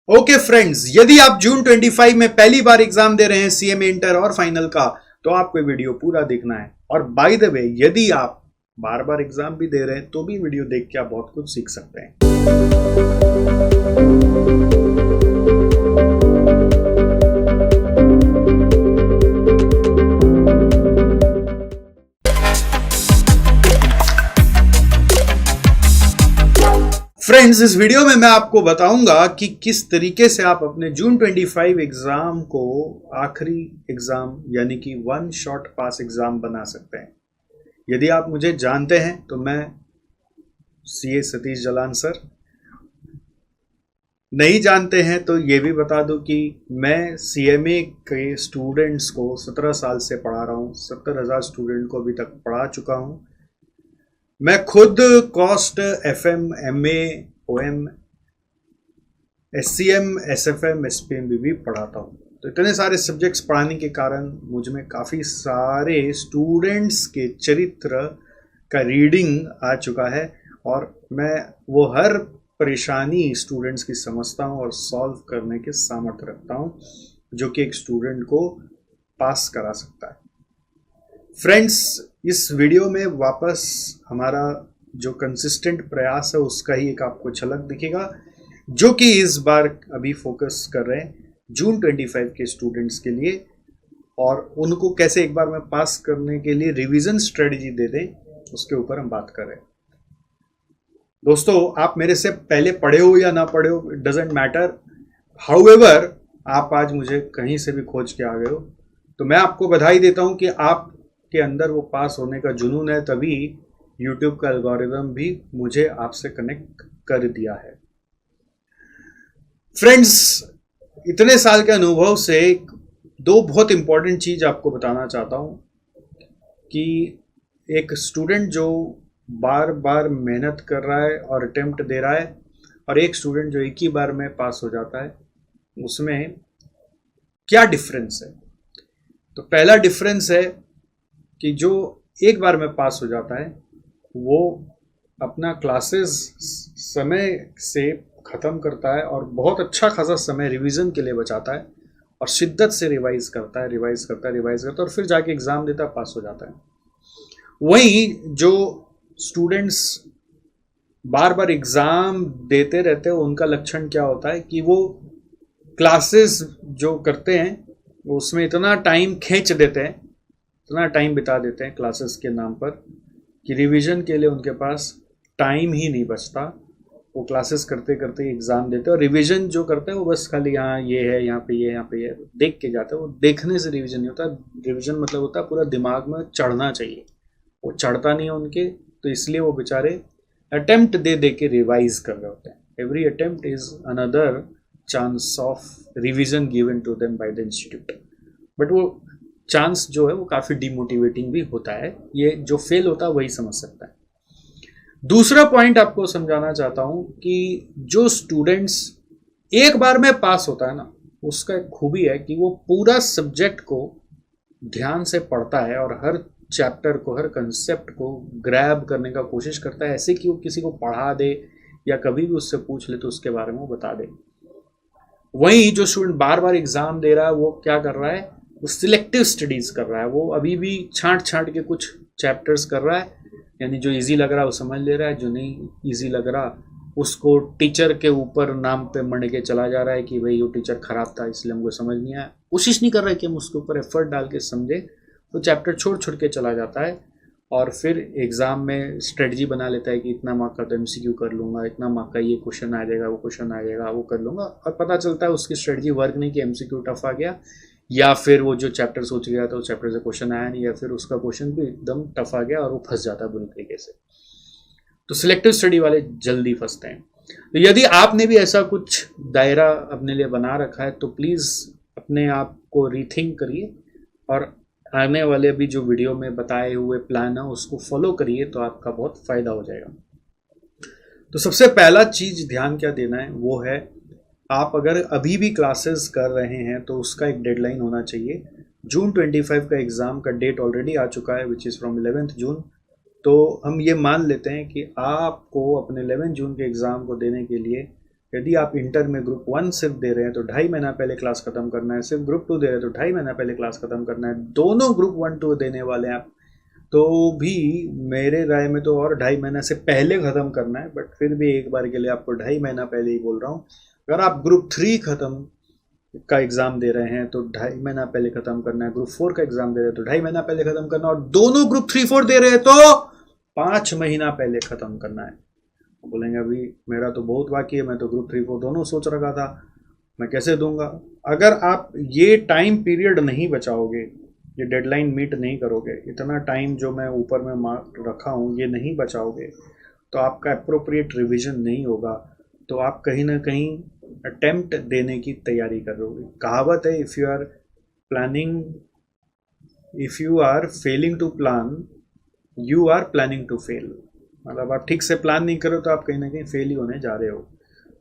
Okay friends, यदि आप जून 25 में पहली बार एग्जाम दे रहे हैं सीएमए इंटर और फाइनल का, तो आपको वीडियो पूरा देखना है। और बाय द वे, यदि आप बार बार एग्जाम भी दे रहे हैं तो भी वीडियो देख के आप बहुत कुछ सीख सकते हैं। फ्रेंड्स, इस वीडियो में मैं आपको बताऊंगा कि किस तरीके से आप अपने जून 25 एग्जाम को आखिरी एग्जाम यानी कि वन शॉट पास एग्जाम बना सकते हैं। यदि आप मुझे जानते हैं तो मैं सीए सतीश जलान सर, नहीं जानते हैं तो ये भी बता दूं कि मैं सीएमए के स्टूडेंट्स को 17 साल से पढ़ा रहा हूं। 70,000 स्टूडेंट को अभी तक पढ़ा चुका हूं। मैं खुद cost, FM, MA, OM, SCM, SFM, SPM भी पढ़ाता हूँ। तो इतने सारे सब्जेक्ट्स पढ़ाने के कारण मुझ में काफ़ी सारे स्टूडेंट्स के चरित्र का रीडिंग आ चुका है और मैं वो हर परेशानी स्टूडेंट्स की समझता हूँ और सॉल्व करने के सामर्थ्य रखता हूँ, जो कि एक स्टूडेंट को पास करा सकता है। फ्रेंड्स, इस वीडियो में वापस हमारा जो कंसिस्टेंट प्रयास है उसका ही एक आपको झलक दिखेगा, जो कि इस बार अभी फोकस कर रहे हैं जून 25 के स्टूडेंट्स के लिए, और उनको कैसे एक बार में पास करने के लिए रिवीजन स्ट्रेटजी दे दें, उसके ऊपर हम बात कर रहे हैं। दोस्तों, आप मेरे से पहले पढ़े हो या ना पढ़े हो, इट डजेंट मैटर। हाउएवर, आप आज मुझे कहीं से भी खोज के आ गए हो तो मैं आपको बधाई देता हूं कि आप के अंदर वो पास होने का जुनून है, तभी YouTube का एल्गोरिदम भी मुझे आपसे कनेक्ट कर दिया है। फ्रेंड्स, इतने साल के अनुभव से दो बहुत इंपॉर्टेंट चीज आपको बताना चाहता हूं कि एक स्टूडेंट जो बार बार मेहनत कर रहा है और अटेम्प्ट दे रहा है, और एक स्टूडेंट जो एक ही बार में पास हो जाता है, उसमें क्या डिफरेंस है। तो पहला डिफरेंस है कि जो एक बार में पास हो जाता है वो अपना क्लासेस समय से ख़त्म करता है और बहुत अच्छा खासा समय रिवीजन के लिए बचाता है और शिद्दत से रिवाइज करता है और फिर जाके एग्ज़ाम देता है, पास हो जाता है। वहीं जो स्टूडेंट्स बार बार एग्ज़ाम देते रहते हैं, उनका लक्षण क्या होता है कि वो क्लासेस जो करते हैं उसमें इतना टाइम खींच देते हैं, इतना टाइम बिता देते हैं क्लासेस के नाम पर कि रिवीजन के लिए उनके पास टाइम ही नहीं बचता। वो क्लासेस करते करते एग्ज़ाम देते हैं और रिवीजन जो करते हैं वो बस खाली यहाँ ये है, यहाँ पे ये, यहाँ पे ये देख के जाते हैं। वो देखने से रिवीजन नहीं होता। रिवीजन मतलब होता है पूरा दिमाग में चढ़ना चाहिए, वो चढ़ता नहीं है उनके, तो इसलिए वो बेचारे अटेम्प्ट दे दे के रिवाइज कर रहे होते हैं। Every attempt is another chance of revision given to them by the institute, but वो चांस जो है वो काफ़ी डिमोटिवेटिंग भी होता है। ये जो फेल होता है वही समझ सकता है। दूसरा पॉइंट आपको समझाना चाहता हूँ कि जो स्टूडेंट्स एक बार में पास होता है ना, उसका एक खूबी है कि वो पूरा सब्जेक्ट को ध्यान से पढ़ता है और हर चैप्टर को, हर कंसेप्ट को ग्रैब करने का कोशिश करता है, ऐसे कि वो किसी को पढ़ा दे या कभी भी उससे पूछ ले तो उसके बारे में वो बता दे। वहीं जो स्टूडेंट बार बार एग्जाम दे रहा है वो क्या कर रहा है, वो सिलेक्टिव स्टडीज़ कर रहा है। वो अभी भी छांट छांट के कुछ चैप्टर्स कर रहा है, यानी जो इजी लग रहा है वो समझ ले रहा है, जो नहीं इजी लग रहा उसको टीचर के ऊपर नाम पे मर के चला जा रहा है कि भाई वो टीचर ख़राब था इसलिए हमको समझ नहीं आया। कोशिश नहीं कर रहा है कि हम उसके ऊपर एफर्ट डाल के समझे, तो चैप्टर छोड़ छोड़ के चला जाता है और फिर एग्ज़ाम में स्ट्रेटजी बना लेता है कि इतना मार्क का तो एमसीक्यू कर लूँगा, इतना मार्क का ये क्वेश्चन आ जाएगा, वो क्वेश्चन आ जाएगा, वो कर लूँगा, और पता चलता है उसकी स्ट्रेटजी वर्क नहीं, कि एमसीक्यू टफ आ गया, या फिर वो जो चैप्टर सोच गया था उस चैप्टर से क्वेश्चन आया नहीं, या फिर उसका क्वेश्चन भी एकदम टफ आ गया और वो फंस जाता है बुरी तरीके से। तो सिलेक्टिव स्टडी वाले जल्दी फंसते हैं। तो यदि आपने भी ऐसा कुछ दायरा अपने लिए बना रखा है तो प्लीज़ अपने आप को रीथिंक करिए और आने वाले भी जो वीडियो में बताए हुए प्लान है उसको फॉलो करिए, तो आपका बहुत फ़ायदा हो जाएगा। तो सबसे पहला चीज़ ध्यान क्या देना है वो है, आप अगर अभी भी क्लासेस कर रहे हैं तो उसका एक डेडलाइन होना चाहिए। जून 25 का एग्ज़ाम का डेट ऑलरेडी आ चुका है, विच इज़ फ्रॉम 11 जून। तो हम ये मान लेते हैं कि आपको अपने 11 जून के एग्ज़ाम को देने के लिए यदि आप इंटर में ग्रुप 1 सिर्फ दे रहे हैं तो 2.5 महीना पहले क्लास खत्म करना है, सिर्फ ग्रुप 2 दे रहे हैं तो 2.5 महीना पहले क्लास खत्म करना है, दोनों ग्रुप 1-2 देने वाले हैं आप तो भी मेरे राय में तो और 2.5 महीना से पहले ख़त्म करना है। बट फिर भी एक बार के लिए आपको 2.5 महीना पहले ही बोल रहा हूँ। अगर आप ग्रुप 3 ख़त्म का एग्ज़ाम दे रहे हैं तो 2.5 महीना पहले ख़त्म करना है, ग्रुप 4 का एग्ज़ाम दे रहे हैं तो 2.5 महीना पहले ख़त्म करना है, और दोनों ग्रुप 3-4 दे रहे हैं तो 5 महीना पहले ख़त्म करना है। बोलेंगे अभी मेरा तो बहुत बाकी है, मैं तो ग्रुप 3-4 दोनों सोच रखा था, मैं कैसे दूंगा। अगर आप ये टाइम पीरियड नहीं बचाओगे, ये डेडलाइन मीट नहीं करोगे, इतना टाइम जो मैं ऊपर में मार्क रखा हूँ ये नहीं बचाओगे, तो आपका अप्रोप्रिएट रिवीजन नहीं होगा, तो आप कहीं ना कहीं अटेम्प्ट देने की तैयारी कर रहे हो। कहावत है, if you are failing to plan you are planning to fail. मतलब आप ठीक से प्लान नहीं करो तो आप कहीं ना कहीं फेल ही होने जा रहे हो।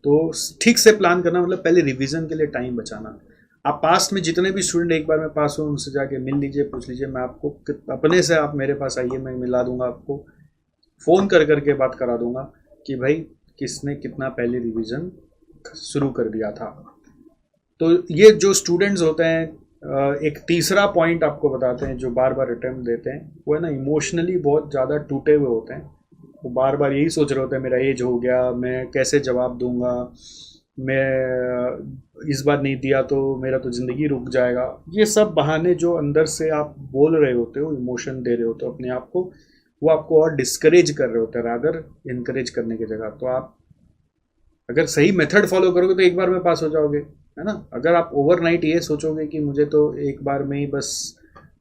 तो ठीक से प्लान करना मतलब पहले रिवीजन के लिए टाइम बचाना। आप पास्ट में जितने भी स्टूडेंट एक बार में पास हो उनसे जाके मिल लीजिए, पूछ लीजिए, मैं आपको अपने से, आप मेरे पास आइए, मैं मिला दूंगा आपको, फ़ोन कर करके बात करा दूंगा कि भाई किसने कितना पहले रिवीजन शुरू कर दिया था। तो ये जो स्टूडेंट्स होते हैं, एक तीसरा पॉइंट आपको बताते हैं, जो बार बार अटेम्प्ट देते हैं, वो है ना इमोशनली बहुत ज़्यादा टूटे हुए होते हैं। वो बार बार यही सोच रहे होते हैं मेरा एज हो गया, मैं कैसे जवाब दूंगा, मैं इस बार नहीं दिया तो मेरा तो ज़िंदगी रुक जाएगा। ये सब बहाने जो अंदर से आप बोल रहे होते हो, इमोशन दे रहे होते हो अपने आप को, वो आपको और डिस्करेज कर रहे होते हैं रादर इनकरेज करने की जगह। तो आप अगर सही मेथड फॉलो करोगे तो एक बार में पास हो जाओगे, है ना। अगर आप ओवरनाइट ये सोचोगे कि मुझे तो एक बार में ही बस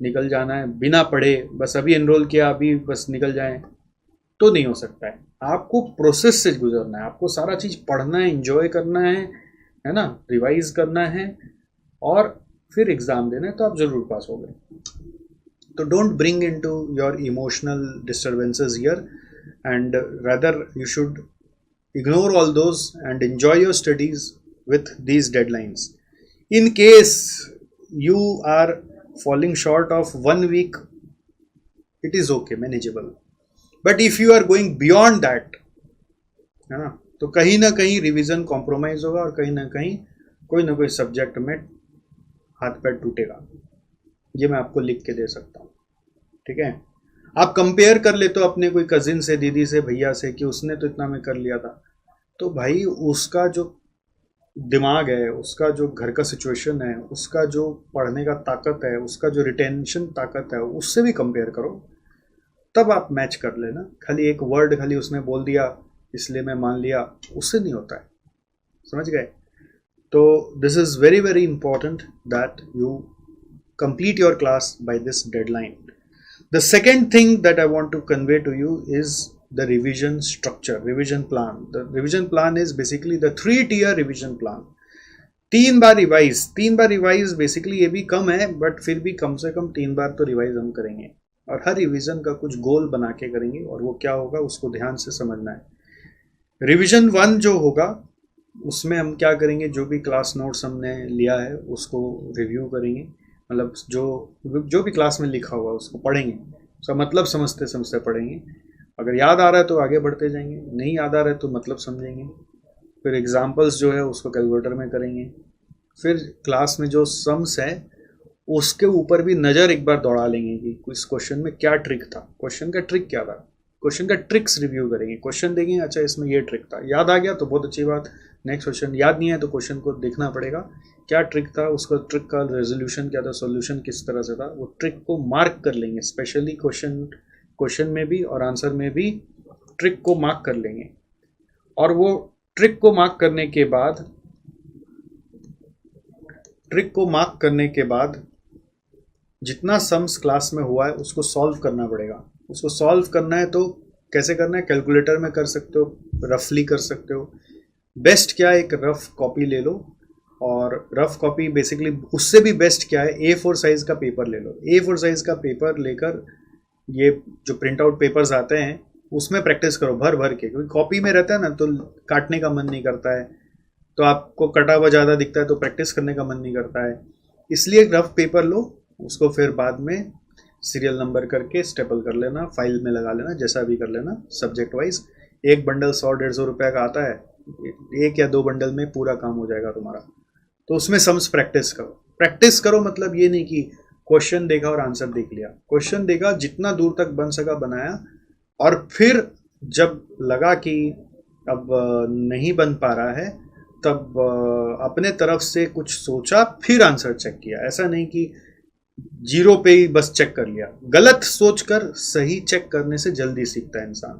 निकल जाना है बिना पढ़े, बस अभी एनरोल किया अभी बस निकल जाएं, तो नहीं हो सकता है। आपको प्रोसेस से गुजरना है, आपको सारा चीज़ पढ़ना है, इंजॉय करना है ना, रिवाइज करना है और फिर एग्ज़ाम देना है, तो आप ज़रूर पास हो गए। तो don't bring into your emotional disturbances here, and rather you should ignore all those and enjoy your studies with these deadlines. In case you are falling short of 1 week, it is okay, manageable. But if you are going beyond that, है ना, तो कहीं ना कहीं revision compromise होगा और कहीं ना कोई सब्जेक्ट में हाथ पैर टूटेगा। ये मैं आपको लिख के दे सकता हूँ, ठीक है। आप कंपेयर कर ले तो अपने कोई कजिन से, दीदी से, भैया से, कि उसने तो इतना में कर लिया था, तो भाई उसका जो दिमाग है, उसका जो घर का सिचुएशन है, उसका जो पढ़ने का ताकत है, उसका जो रिटेंशन ताकत है, उससे भी कंपेयर करो, तब आप मैच कर लेना। खाली एक वर्ड खाली उसने बोल दिया इसलिए मैं मान लिया, उससे नहीं होता है, समझ गए। तो this is very very important that you complete your class by this deadline. The second thing that I want to convey to you is the revision structure, revision plan. The revision plan is basically the 3-tier revision plan. 3 bar revise basically ये भी कम है, but फिर भी कम से कम 3 बार तो revise हम करेंगे, और हर रिवीजन का कुछ गोल बना के करेंगे, और वो क्या होगा उसको ध्यान से समझना है। रिवीजन 1 जो होगा उसमें हम क्या करेंगे, जो भी क्लास नोट्स हमने लिया है उसको रिव्यू करेंगे, मतलब जो भी क्लास में लिखा हुआ उसको पढ़ेंगे, उसका मतलब समझते समझते पढ़ेंगे। अगर याद आ रहा है तो आगे बढ़ते जाएंगे, नहीं याद आ रहा है तो मतलब समझेंगे। फिर एग्जाम्पल्स जो है उसको कैलकुलेटर में करेंगे। फिर क्लास में जो सम्स है उसके ऊपर भी नज़र एक बार दौड़ा लेंगे कि इस क्वेश्चन में क्या ट्रिक था, क्वेश्चन का ट्रिक क्या था, क्वेश्चन का ट्रिक्स रिव्यू करेंगे। क्वेश्चन देखेंगे, अच्छा इसमें ये ट्रिक था, याद आ गया तो बहुत अच्छी बात, नेक्स्ट क्वेश्चन याद नहीं है तो क्वेश्चन को देखना पड़ेगा क्या ट्रिक था, उसका ट्रिक का रेजोल्यूशन क्या था, सॉल्यूशन किस तरह से था, वो ट्रिक को मार्क कर लेंगे। स्पेशली क्वेश्चन में भी और आंसर में भी ट्रिक को मार्क कर लेंगे, और वो ट्रिक को मार्क करने के बाद जितना सम्स क्लास में हुआ है उसको सॉल्व करना पड़ेगा। उसको सॉल्व करना है तो कैसे करना है, कैलकुलेटर में कर सकते हो, रफली कर सकते हो। बेस्ट क्या है, एक रफ कॉपी ले लो, और रफ कॉपी बेसिकली उससे भी बेस्ट क्या है, A4 साइज़ का पेपर ले लो। A4 साइज़ का पेपर लेकर ये जो प्रिंट आउट पेपर्स आते हैं उसमें प्रैक्टिस करो भर भर के, क्योंकि कॉपी में रहता है ना तो काटने का मन नहीं करता है, तो आपको कटा हुआ ज़्यादा दिखता है तो प्रैक्टिस करने का मन नहीं करता है। इसलिए रफ पेपर लो, उसको फिर बाद में सीरियल नंबर करके स्टेपल कर लेना, फाइल में लगा लेना, जैसा भी कर लेना सब्जेक्ट वाइज। एक बंडल 100-150 रुपये का आता है, 1 या 2 बंडल में पूरा काम हो जाएगा तुम्हारा। तो उसमें सम्स प्रैक्टिस करो मतलब ये नहीं कि क्वेश्चन देखा और आंसर देख लिया। क्वेश्चन देखा, जितना दूर तक बन सका बनाया, और फिर जब लगा कि अब नहीं बन पा रहा है तब अपने तरफ से कुछ सोचा, फिर आंसर चेक किया। ऐसा नहीं कि जीरो पे ही बस चेक कर लिया। गलत सोचकर सही चेक करने से जल्दी सीखता है इंसान,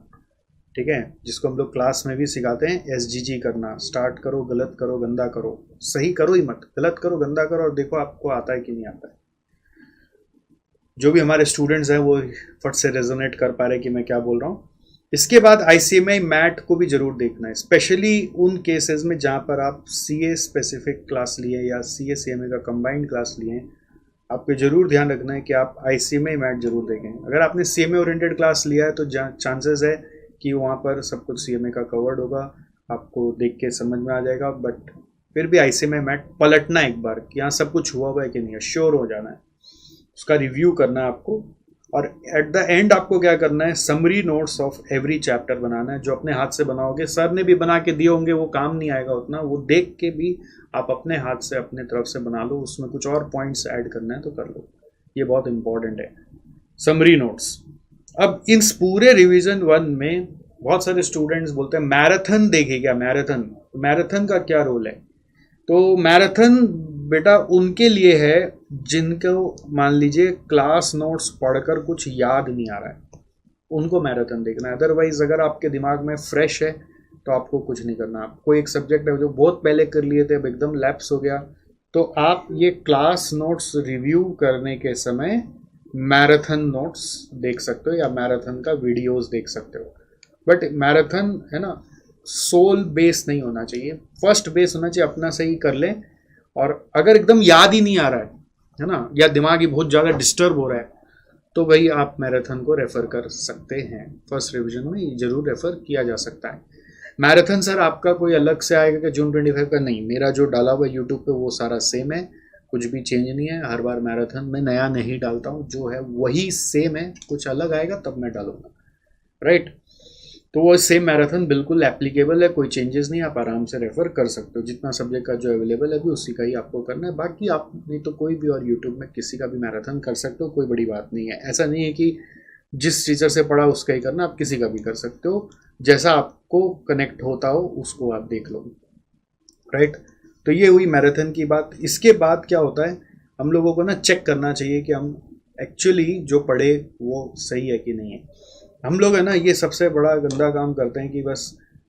ठीक है, जिसको हम लोग क्लास में भी सिखाते हैं SGG करना। स्टार्ट करो, गलत करो, गंदा करो, सही करो ही मत, गलत करो, गंदा करो, और देखो आपको आता है कि नहीं आता है। जो भी हमारे स्टूडेंट्स हैं वो फट से रेजोनेट कर पा रहे कि मैं क्या बोल रहा हूँ। इसके बाद ICMI मैट को भी जरूर देखना है, स्पेशली उन केसेस में जहाँ पर आप CA स्पेसिफिक क्लास लिए या CA CMA का कंबाइंड क्लास लिए। आपको जरूर ध्यान रखना है कि आप ICMI मैट जरूर देखें। अगर आपने CMA ओरिएंटेड क्लास लिया है तो चांसेस है कि वहाँ पर सब कुछ CMA का कवर्ड होगा, आपको देख के समझ में आ जाएगा। बट फिर भी ICMI मैट पलटना एक बार कि यहाँ सब कुछ हुआ है कि नहीं है, श्योर हो जाना है, उसका रिव्यू करना है आपको। और एट द एंड आपको क्या करना है, summary notes of every chapter बनाना है, जो अपने हाथ से बनाओगे। सर ने भी बना के दिए होंगे, वो काम नहीं आएगा उतना, वो देख के भी आप अपने हाथ से अपने तरफ से बना लो, उसमें कुछ और पॉइंट्स ऐड करना है तो कर लो। ये बहुत इंपॉर्टेंट है, समरी नोट्स। अब इस पूरे रिवीजन 1 में बहुत सारे स्टूडेंट्स बोलते हैं मैराथन देखे क्या, मैराथन का क्या रोल है। तो मैराथन बेटा उनके लिए है जिनको मान लीजिए क्लास नोट्स पढ़कर कुछ याद नहीं आ रहा है, उनको मैराथन देखना है। अदरवाइज अगर आपके दिमाग में फ्रेश है तो आपको कुछ नहीं करना। आपको एक सब्जेक्ट है जो बहुत पहले कर लिए थे, अब एकदम लैप्स हो गया, तो आप ये क्लास नोट्स रिव्यू करने के समय मैराथन नोट्स देख सकते हो या मैराथन का वीडियोस देख सकते हो। बट मैराथन है ना, सोल बेस नहीं होना चाहिए, फर्स्ट बेस होना चाहिए, अपना सही कर लें। और अगर एकदम याद ही नहीं आ रहा है ना, या दिमाग ही बहुत ज़्यादा डिस्टर्ब हो रहा है, तो भाई आप मैराथन को रेफ़र कर सकते हैं। फर्स्ट रिवीजन में ये जरूर रेफ़र किया जा सकता है। मैराथन सर आपका कोई अलग से आएगा कि जून 25 का? नहीं, मेरा जो डाला हुआ यूट्यूब पे वो सारा सेम है, कुछ भी चेंज नहीं है। हर बार मैराथन में नया नहीं डालता हूँ, जो है वही सेम है, कुछ अलग आएगा तब मैं डालूंगा, राइट। तो वो सेम मैराथन बिल्कुल एप्लीकेबल है, कोई चेंजेस नहीं, आप आराम से रेफर कर सकते हो। जितना सब्जेक्ट का जो अवेलेबल है अभी उसी का ही आपको करना है। बाकी आप नहीं तो कोई भी और यूट्यूब में किसी का भी मैराथन कर सकते हो, कोई बड़ी बात नहीं है। ऐसा नहीं है कि जिस टीचर से पढ़ा उसका ही करना, आप किसी का भी कर सकते हो, जैसा आपको कनेक्ट होता हो उसको आप देख लो, राइट। तो ये हुई मैराथन की बात। इसके बाद क्या होता है, हम लोगों को ना चेक करना चाहिए कि हम एक्चुअली जो पढ़े वो सही है कि नहीं है। हम लोग है ना ये सबसे बड़ा गंदा काम करते हैं कि बस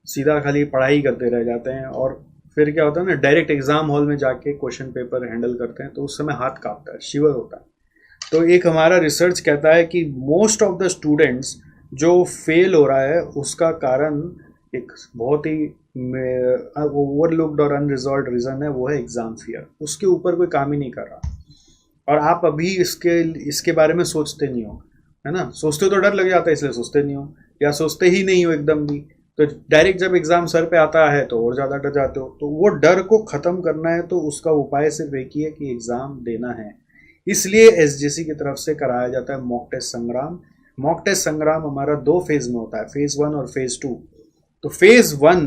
सीधा खाली पढ़ाई करते रह जाते हैं, और फिर क्या होता है ना, डायरेक्ट एग्जाम हॉल में जाके क्वेश्चन पेपर हैंडल करते हैं, तो उस समय हाथ कांपता है, शिवर होता है। तो एक हमारा रिसर्च कहता है कि मोस्ट ऑफ द स्टूडेंट्स जो फेल हो रहा है उसका कारण एक बहुत ही ओवरलुक्ड और अनरिजॉल्व रीज़न है, वो है एग्ज़ाम फियर। उसके ऊपर कोई काम ही नहीं कर रहा, और आप अभी इसके बारे में सोचते नहीं हो, है ना। सोचते हो तो डर लग जाता है, इसलिए सोचते नहीं हो, या सोचते ही नहीं हो एकदम भी, तो डायरेक्ट जब एग्ज़ाम सर पे आता है तो और ज़्यादा डर जाते हो। तो वो डर को ख़त्म करना है तो उसका उपाय सिर्फ एक ही है कि एग्ज़ाम देना है। इसलिए SGC की तरफ से कराया जाता है मॉक टेस्ट संग्राम। मॉक टेस्ट संग्राम हमारा 2 फेज़ में होता है, फेज़ 1 और फेज़ 2। तो फेज़ 1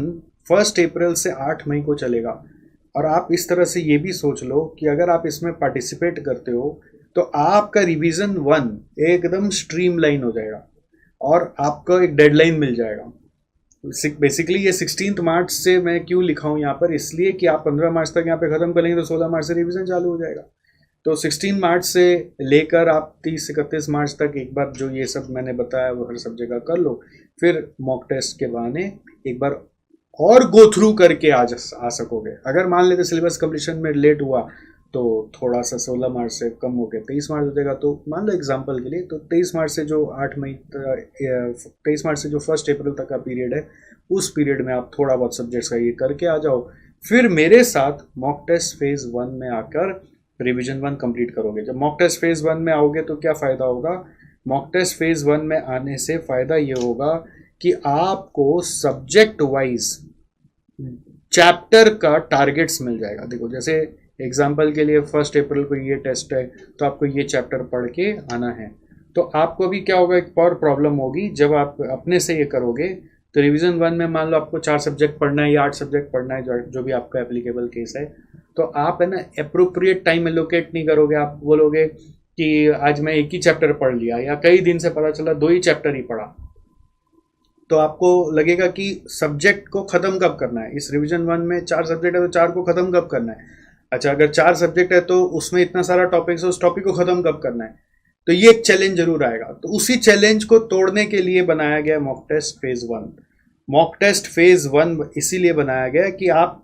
1 अप्रैल से 8 मई को चलेगा। और आप इस तरह से ये भी सोच लो कि अगर आप इसमें पार्टिसिपेट करते हो तो आपका रिवीजन 1 एकदम स्ट्रीमलाइन हो जाएगा, और आपको एक डेडलाइन मिल जाएगा। बेसिकली ये 16 मार्च से मैं क्यों लिखा हूँ यहाँ पर, इसलिए कि आप 15 मार्च तक यहाँ पे ख़त्म कर लेंगे तो 16 मार्च से रिवीजन चालू हो जाएगा। तो 16 मार्च से लेकर आप 30-31 मार्च तक एक बार जो ये सब मैंने बताया वो हर सब्जेक्ट का कर लो, फिर मॉक टेस्ट के बहाने एक बार और गो थ्रू करके आ सकोगे। अगर मान लेते सिलेबस कंप्लीशन में लेट हुआ तो थोड़ा सा 16 मार्च से कम हो गया 23 मार्च हो जाएगा। तो मान लो एग्जांपल के लिए, तो 23 मार्च से जो 23 मार्च से जो 1 अप्रैल तक का पीरियड है, उस पीरियड में आप थोड़ा बहुत सब्जेक्ट्स का ये करके आ जाओ, फिर मेरे साथ मॉक टेस्ट फेज़ 1 में आकर रिवीजन 1 कंप्लीट करोगे। जब मॉक टेस्ट फेज़ 1 में आओगे तो क्या फ़ायदा होगा, मॉक टेस्ट फेज़ 1 में आने से फ़ायदा ये होगा कि आपको सब्जेक्ट वाइज चैप्टर का टारगेट्स मिल जाएगा। देखो जैसे एग्जाम्पल के लिए 1 अप्रैल को ये टेस्ट है तो आपको ये चैप्टर पढ़ के आना है। तो आपको भी क्या होगा, एक और प्रॉब्लम होगी, जब आप अपने से ये करोगे तो रिवीजन 1 में मान लो आपको 4 सब्जेक्ट पढ़ना है या 8 सब्जेक्ट पढ़ना है, जो भी आपका एप्लीकेबल केस है, तो आप है ना अप्रोप्रिएट टाइम एलोकेट नहीं करोगे। आप बोलोगे कि आज मैं एक ही चैप्टर पढ़ लिया, या कई दिन से पता चला 2 ही चैप्टर ही पढ़ा, तो आपको लगेगा कि सब्जेक्ट को खत्म कब करना है। इस रिवीजन 1 में 4 सब्जेक्ट है तो 4 को खत्म कब करना है। अच्छा, अगर 4 सब्जेक्ट है तो उसमें इतना सारा टॉपिक्स है, उस टॉपिक को खत्म कब करना है। तो ये एक चैलेंज जरूर आएगा। तो उसी चैलेंज को तोड़ने के लिए बनाया गया mock test phase 1। Mock test phase 1 इसीलिए बनाया गया कि आप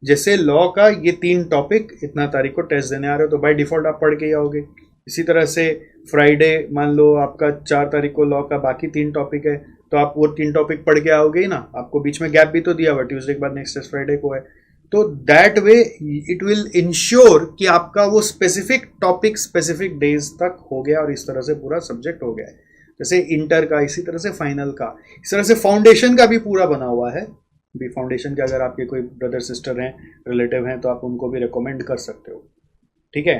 जैसे लॉ का ये 3 टॉपिक इतना तारीख को टेस्ट देने आ रहे हो, तो बाय डिफॉल्ट आप पढ़ के ही आओगे। इसी तरह से फ्राइडे मान लो आपका 4 तारीख को लॉ का बाकी 3 टॉपिक है, तो आप वो 3 टॉपिक पढ़ के आओगे ही ना। आपको बीच में गैप भी तो दिया हुआ, ट्यूसडे के बाद नेक्स्ट टेस्ट फ्राइडे को है। तो that way it will ensure कि आपका वो स्पेसिफिक टॉपिक स्पेसिफिक डेज तक हो गया, और इस तरह से पूरा सब्जेक्ट हो गया है। जैसे इंटर का, इसी तरह से फाइनल का, इस तरह से फाउंडेशन का भी पूरा बना हुआ है। भी फाउंडेशन के अगर आपके कोई ब्रदर सिस्टर हैं, रिलेटिव हैं, तो आप उनको भी रिकमेंड कर सकते हो। ठीक है,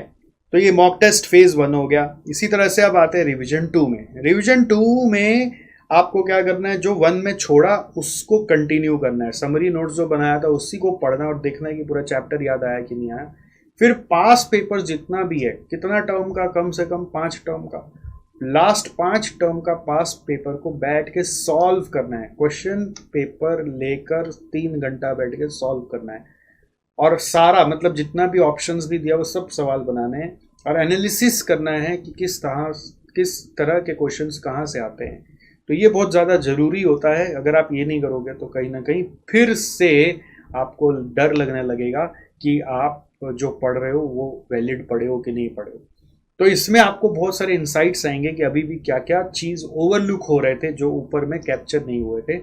तो ये मॉक टेस्ट फेज 1 हो गया। इसी तरह से अब आते हैं रिवीजन 2 में। रिवीजन 2 में आपको क्या करना है, जो 1 में छोड़ा उसको कंटिन्यू करना है। समरी नोट्स जो बनाया था उसी को पढ़ना और देखना है कि पूरा चैप्टर याद आया कि नहीं आया। फिर पास पेपर जितना भी है, कितना टर्म का, कम से कम 5 टर्म का, लास्ट 5 टर्म का पास पेपर को बैठ के सॉल्व करना है। क्वेश्चन पेपर लेकर 3 घंटा बैठ के सॉल्व करना है, और सारा मतलब जितना भी ऑप्शंस भी दिया वो सब सवाल बनाने हैं, और एनालिसिस करना है कि किस तरह के क्वेश्चंस कहाँ से आते हैं। तो ये बहुत ज़्यादा ज़रूरी होता है। अगर आप ये नहीं करोगे तो कहीं ना कहीं फिर से आपको डर लगने लगेगा कि आप जो पढ़ रहे हो वो वैलिड पढ़े हो कि नहीं पढ़े हो। तो इसमें आपको बहुत सारे इंसाइट्स आएंगे कि अभी भी क्या क्या चीज़ ओवरलुक हो रहे थे जो ऊपर में कैप्चर नहीं हुए थे।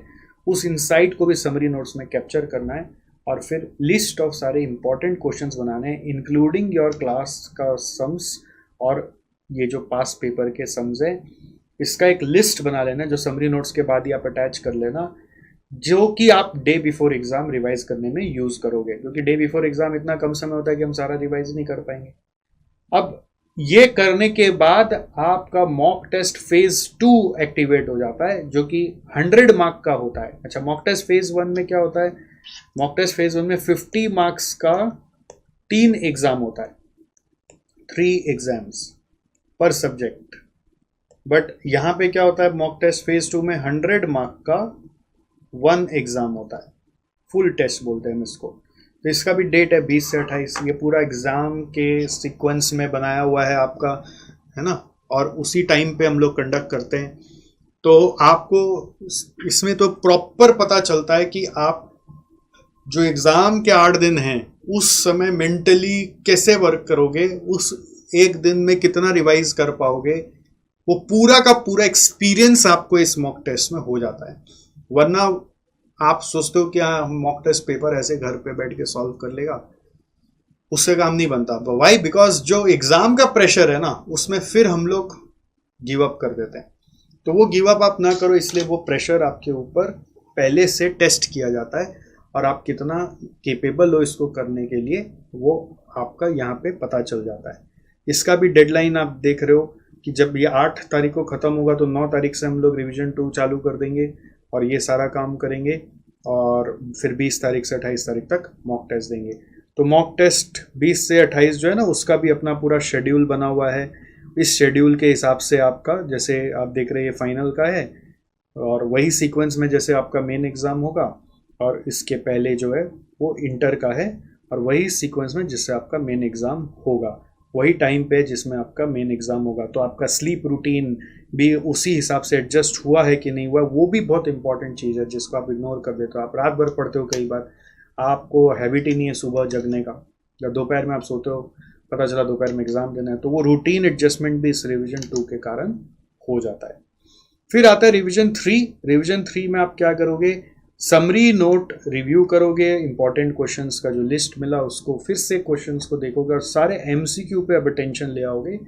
उस इंसाइट को भी समरी नोट्स में कैप्चर करना है, और फिर लिस्ट ऑफ सारे इंपॉर्टेंट क्वेश्चंस बनाने हैं, इंक्लूडिंग योर क्लास का सम्स और ये जो पास पेपर के सम्स है, इसका एक लिस्ट बना लेना जो समरी नोट्स के बाद ही आप अटैच कर लेना, जो कि आप डे बिफोर एग्जाम रिवाइज करने में यूज करोगे। क्योंकि डे बिफोर एग्जाम इतना कम समय होता है कि हम सारा रिवाइज नहीं कर पाएंगे। अब ये करने के बाद आपका मॉक टेस्ट फेज 2 एक्टिवेट हो जाता है, जो कि 100 मार्क का होता है। अच्छा, मॉक टेस्ट फेज 1 में क्या होता है, मॉक टेस्ट फेज 1 में 50 मार्क्स का 3 एग्जाम होता है, 3 एग्जाम्स पर सब्जेक्ट। बट यहाँ पे क्या होता है, मॉक टेस्ट फेज 2 में 100 मार्क का 1 एग्जाम होता है, फुल टेस्ट बोलते हैं हम इसको। तो इसका भी डेट है 20 से 28। ये पूरा एग्जाम के सीक्वेंस में बनाया हुआ है आपका, है ना, और उसी टाइम पे हम लोग कंडक्ट करते हैं। तो आपको इसमें तो प्रॉपर पता चलता है कि आप जो एग्जाम के 8 दिन हैं उस समय मेंटली कैसे वर्क करोगे, उस एक दिन में कितना रिवाइज कर पाओगे, वो पूरा का पूरा एक्सपीरियंस आपको इस मॉक टेस्ट में हो जाता है। वरना आप सोचते हो कि हाँ मॉक टेस्ट पेपर ऐसे घर पे बैठ के सॉल्व कर लेगा, उससे काम नहीं बनता। वाई? बिकॉज जो एग्जाम का प्रेशर है ना, उसमें फिर हम लोग गिव अप कर देते हैं। तो वो गिव अप आप ना करो, इसलिए वो प्रेशर आपके ऊपर पहले से टेस्ट किया जाता है, और आप कितना केपेबल हो इसको करने के लिए वो आपका यहाँ पे पता चल जाता है। इसका भी डेडलाइन आप देख रहे हो कि जब ये 8 तारीख को ख़त्म होगा तो 9 तारीख से हम लोग रिवीजन 2 चालू कर देंगे और ये सारा काम करेंगे, और फिर 20 तारीख से 28 तारीख तक मॉक टेस्ट देंगे। तो मॉक टेस्ट 20 से 28 जो है ना, उसका भी अपना पूरा शेड्यूल बना हुआ है। इस शेड्यूल के हिसाब से आपका, जैसे आप देख रहे हैं फाइनल का है, और वही सीक्वेंस में जैसे आपका मेन एग्ज़ाम होगा, और इसके पहले जो है वो इंटर का है, और वही सीक्वेंस में जिससे आपका मेन एग्ज़ाम होगा, वही टाइम पे जिसमें आपका मेन एग्ज़ाम होगा। तो आपका स्लीप रूटीन भी उसी हिसाब से एडजस्ट हुआ है कि नहीं हुआ, वो भी बहुत इंपॉर्टेंट चीज़ है जिसको आप इग्नोर कर देते हो। आप रात भर पढ़ते हो, कई बार आपको हैबिट ही नहीं है सुबह जगने का, या दोपहर में आप सोते हो, पता चला दोपहर में एग्ज़ाम देना है, तो वो रूटीन एडजस्टमेंट भी इस रिवीजन 2 के कारण हो जाता है। फिर आता है रिवीजन 3। रिवीजन 3 में आप क्या करोगे, समरी नोट रिव्यू करोगे, इंपॉर्टेंट क्वेश्चंस का जो लिस्ट मिला उसको फिर से क्वेश्चंस को देखोगे, और सारे एमसीक्यू पे अब अटेंशन ले आओगे।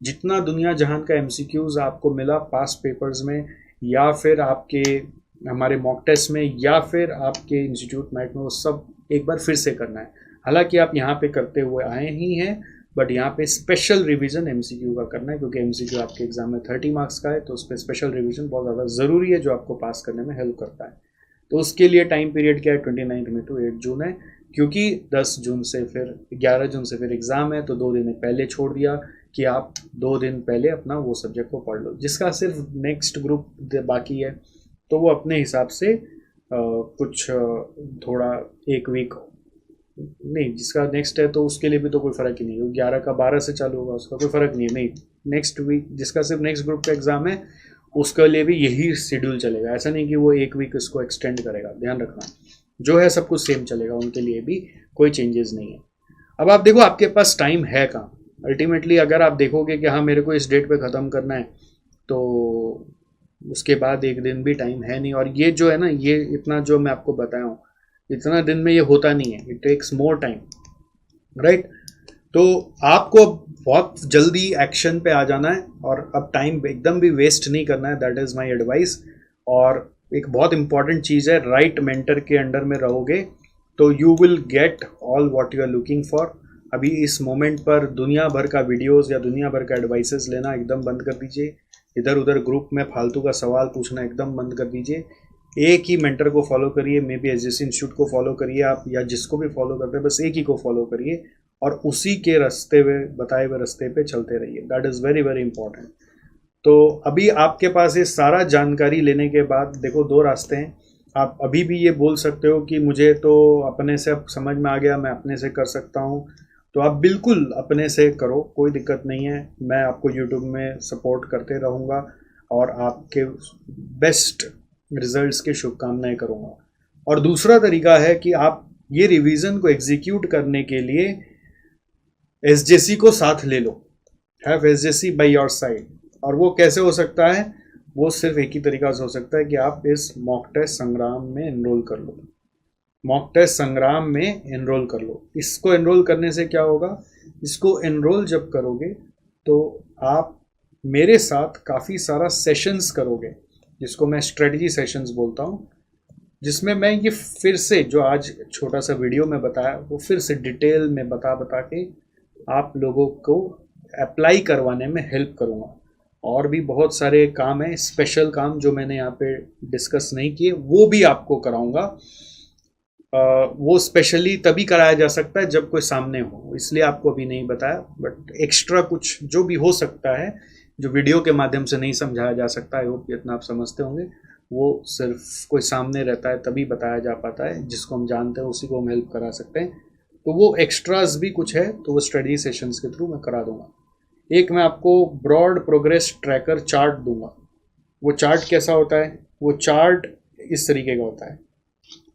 जितना दुनिया जहान का एमसीक्यूज आपको मिला पास पेपर्स में, या फिर आपके हमारे मॉक टेस्ट में, या फिर आपके इंस्टीट्यूट मैट में, वो सब एक बार फिर से करना है। हालांकि आप यहाँ पे करते हुए आए ही हैं, बट यहाँ पे स्पेशल रिवीजन एमसीक्यू का करना है, क्योंकि एमसीक्यू आपके एग्जाम में 30 मार्क्स का है, तो उस पर स्पेशल रिवीजन बहुत ज़्यादा ज़रूरी है, जो आपको पास करने में हेल्प करता है। तो उसके लिए टाइम पीरियड क्या है, 29 में टू 8 जून है, क्योंकि 10 जून से फिर 11 जून से फिर एग्ज़ाम है, तो 2 दिन पहले छोड़ दिया कि आप 2 दिन पहले अपना वो सब्जेक्ट को पढ़ लो। जिसका सिर्फ नेक्स्ट ग्रुप बाकी है तो वो अपने हिसाब से कुछ थोड़ा 1 वीक नहीं, जिसका नेक्स्ट है तो उसके लिए भी तो कोई फ़र्क ही नहीं है, 11 का 12 से चालू होगा, उसका कोई फ़र्क नहीं है। नहीं, नेक्स्ट वीक जिसका सिर्फ नेक्स्ट ग्रुप का एग्ज़ाम है उसके लिए भी यही शेड्यूल चलेगा। ऐसा नहीं कि वो 1 वीक इसको एक्सटेंड करेगा, ध्यान रखना। जो है सब कुछ सेम चलेगा, उनके लिए भी कोई चेंजेस नहीं है। अब आप देखो आपके पास टाइम है कहाँ। अल्टीमेटली अगर आप देखोगे कि हाँ मेरे को इस डेट पे ख़त्म करना है, तो उसके बाद 1 दिन भी टाइम है नहीं। और ये जो है ना, ये इतना जो मैं आपको बताया हूँ, इतना दिन में ये होता नहीं है, it takes more time, right. तो आपको बहुत जल्दी एक्शन पे आ जाना है और अब टाइम एकदम भी वेस्ट नहीं करना है, दैट इज़ माय एडवाइस। और एक बहुत इंपॉर्टेंट चीज़ है, राइट मेंटर के अंडर में रहोगे तो you will get all what you are looking for. अभी इस मोमेंट पर दुनिया भर का वीडियोस या दुनिया भर का एडवाइसेस लेना एकदम बंद कर दीजिए। इधर उधर ग्रुप में फालतू का सवाल पूछना एकदम बंद कर दीजिए। एक ही मेंटर को फॉलो करिए, मे बी एसजेसी इंस्टीट्यूट को फॉलो करिए आप, या जिसको भी फॉलो करते हैं बस एक ही को फॉलो करिए और उसी के रास्ते पे, बताए हुए रास्ते पे चलते रहिए। That is very very important. तो अभी आपके पास ये सारा जानकारी लेने के बाद देखो 2 रास्ते हैं। आप अभी भी ये बोल सकते हो कि मुझे तो अपने से अब समझ में आ गया, मैं अपने से कर सकता हूँ, तो आप बिल्कुल अपने से करो, कोई दिक्कत नहीं है। मैं आपको यूट्यूब में सपोर्ट करते रहूँगा और आपके बेस्ट रिजल्ट्स की शुभकामनाएं करूँगा। और दूसरा तरीका है कि आप ये रिवीजन को एग्जीक्यूट करने के लिए एसजेसी को साथ ले लो, have SJC by your side. और वो कैसे हो सकता है, वो सिर्फ एक ही तरीका से हो सकता है कि आप इस मॉक टेस्ट संग्राम में एनरोल कर लो। मॉक टेस्ट संग्राम में एनरोल कर लो। इसको एनरोल करने से क्या होगा, इसको एनरोल जब करोगे तो आप मेरे साथ काफ़ी सारा सेशंस करोगे, जिसको मैं स्ट्रेटजी सेशंस बोलता हूँ, जिसमें मैं ये फिर से जो आज छोटा सा वीडियो में बताया वो फिर से डिटेल में बता बता के आप लोगों को अप्लाई करवाने में हेल्प करूँगा। और भी बहुत सारे काम हैं, स्पेशल काम जो मैंने यहाँ पे डिस्कस नहीं किए, वो भी आपको कराऊंगा। वो स्पेशली तभी कराया जा सकता है जब कोई सामने हो, इसलिए आपको अभी नहीं बताया। बट एक्स्ट्रा कुछ जो भी हो सकता है जो वीडियो के माध्यम से नहीं समझाया जा सकता, आई होप इतना आप समझते होंगे, वो सिर्फ कोई सामने रहता है तभी बताया जा पाता है। जिसको हम जानते हैं उसी को हम हेल्प करा सकते हैं। तो वो एक्स्ट्राज भी कुछ है तो वो स्टडी सेशंस के थ्रू मैं करा दूंगा। एक मैं आपको ब्रॉड प्रोग्रेस ट्रैकर चार्ट दूंगा। वो चार्ट कैसा होता है, वो चार्ट इस तरीके का होता है,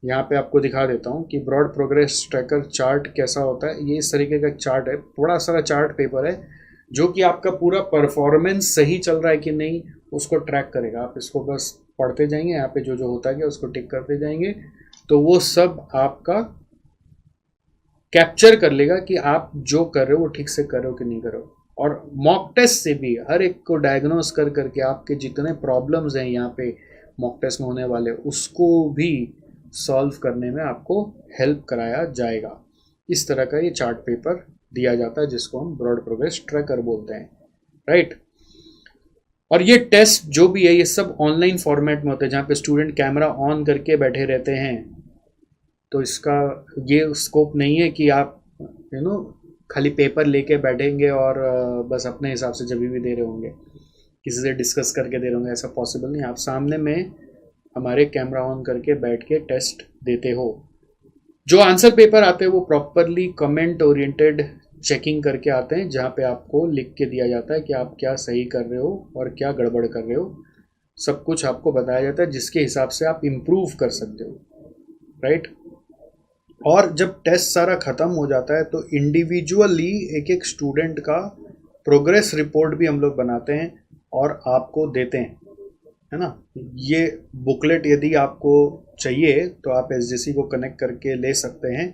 यहाँ पे आपको दिखा देता हूँ कि ब्रॉड प्रोग्रेस ट्रैकर चार्ट कैसा होता है। ये इस तरीके का चार्ट है, बड़ा सारा चार्ट पेपर है जो कि आपका पूरा परफॉर्मेंस सही चल रहा है कि नहीं उसको ट्रैक करेगा। आप इसको बस पढ़ते जाएंगे, यहाँ पे जो जो होता है उसको टिक करते जाएंगे तो वो सब आपका कैप्चर कर लेगा कि आप जो कर रहे हो वो ठीक से कर रहे हो कि नहीं कर रहे हो। और मॉक टेस्ट से भी हर एक को डायग्नोस कर करके आपके जितने प्रॉब्लम्स हैं यहाँ पे मॉक टेस्ट में होने वाले, उसको भी सॉल्व करने में आपको हेल्प कराया जाएगा। इस तरह का ये चार्ट पेपर दिया जाता है जिसको हम ब्रॉड प्रोग्रेस ट्रैकर बोलते हैं, राइट। और ये टेस्ट जो भी है ये सब ऑनलाइन फॉर्मेट में होते हैं, जहाँ पे स्टूडेंट कैमरा ऑन करके बैठे रहते हैं। तो इसका ये स्कोप नहीं है कि आप खाली पेपर लेके बैठेंगे और बस अपने हिसाब से जब भी दे रहे होंगे, किसी से डिस्कस करके दे रहे होंगे, ऐसा पॉसिबल नहीं। आप सामने में हमारे कैमरा ऑन करके बैठ के टेस्ट देते हो। जो आंसर पेपर आते हैं वो प्रॉपरली कमेंट ओरिएंटेड चेकिंग करके आते हैं, जहाँ पे आपको लिख के दिया जाता है कि आप क्या सही कर रहे हो और क्या गड़बड़ कर रहे हो। सब कुछ आपको बताया जाता है जिसके हिसाब से आप इम्प्रूव कर सकते हो, राइट। और जब टेस्ट सारा ख़त्म हो जाता है तो इंडिविजुअली एक एक स्टूडेंट का प्रोग्रेस रिपोर्ट भी हम लोग बनाते हैं और आपको देते हैं, है ना। ये बुकलेट यदि आपको चाहिए तो आप एसजेसी को कनेक्ट करके ले सकते हैं।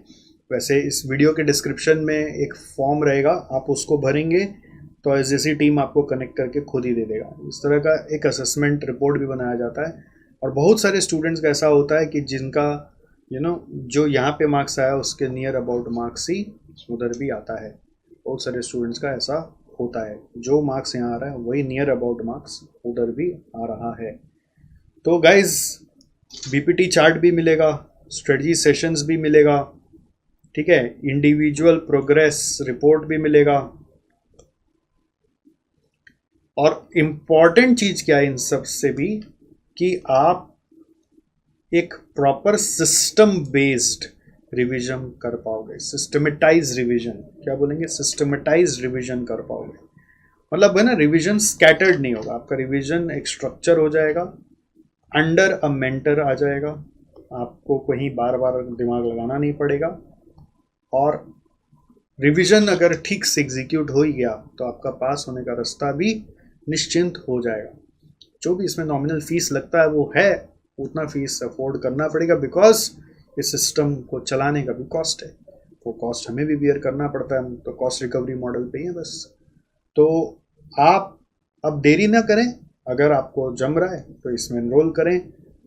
वैसे इस वीडियो के डिस्क्रिप्शन में एक फॉर्म रहेगा, आप उसको भरेंगे तो एसजेसी टीम आपको कनेक्ट करके खुद ही दे देगा। इस तरह का एक असेसमेंट रिपोर्ट भी बनाया जाता है। और बहुत सारे स्टूडेंट्स का ऐसा होता है कि जिनका जो यहाँ पे मार्क्स आया उसके नियर अबाउट मार्क्स ही उधर भी आता है। बहुत सारे स्टूडेंट्स का ऐसा होता है, जो मार्क्स यहाँ आ रहा है वही नियर अबाउट मार्क्स उधर भी आ रहा है। तो गाइज बीपीटी चार्ट भी मिलेगा, स्ट्रेटजी सेशंस भी मिलेगा, ठीक है, इंडिविजुअल प्रोग्रेस रिपोर्ट भी मिलेगा। और इम्पॉर्टेंट चीज क्या है इन सब से भी, कि आप एक प्रॉपर सिस्टम बेस्ड रिवीजन कर पाओगे। सिस्टमेटाइज रिवीजन, क्या बोलेंगे, सिस्टमेटाइज रिवीजन कर पाओगे। मतलब है ना, रिवीजन स्कैटर्ड नहीं होगा, आपका रिवीजन एक स्ट्रक्चर हो जाएगा, अंडर अ मेंटर आ जाएगा, आपको कहीं बार बार दिमाग लगाना नहीं पड़ेगा। और रिवीजन अगर ठीक से एग्जीक्यूट हो ही गया तो आपका पास होने का रास्ता भी निश्चिंत हो जाएगा। जो भी इसमें नॉमिनल फीस लगता है वो है, उतना फीस अफोर्ड करना पड़ेगा, बिकॉज इस सिस्टम को चलाने का भी कॉस्ट है, वो कॉस्ट हमें भी बियर करना पड़ता है, हम तो कॉस्ट रिकवरी मॉडल पे ही है बस। तो आप अब देरी ना करें, अगर आपको जम रहा है तो इसमें एनरोल करें,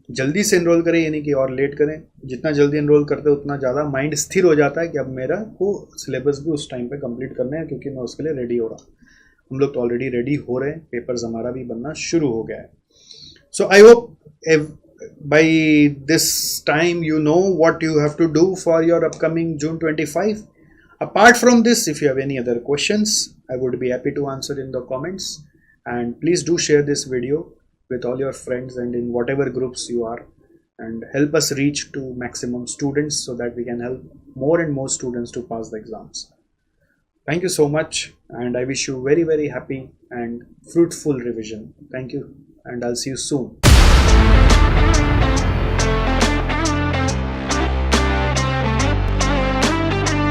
जल्दी से एनरोल करें, यानी कि और लेट करें। जितना जल्दी एनरोल करते हैं उतना ज़्यादा माइंड स्थिर हो जाता है कि अब मेरा को सिलेबस भी उस टाइम पे कंप्लीट करना है, क्योंकि मैं उसके लिए रेडी हो रहा हूँ। हम लोग तो ऑलरेडी रेडी हो रहे हैं, पेपर्स हमारा भी बनना शुरू हो गया है। So I hope by this time you know what you have to do for your upcoming June 25. Apart from this, if you have any other questions, I would be happy to answer in the comments, and please do share this video with all your friends and in whatever groups you are, and help us reach to maximum students so that we can help more and more students to pass the exams. Thank you so much, and I wish you very very happy and fruitful revision. Thank you, and I'll see you soon.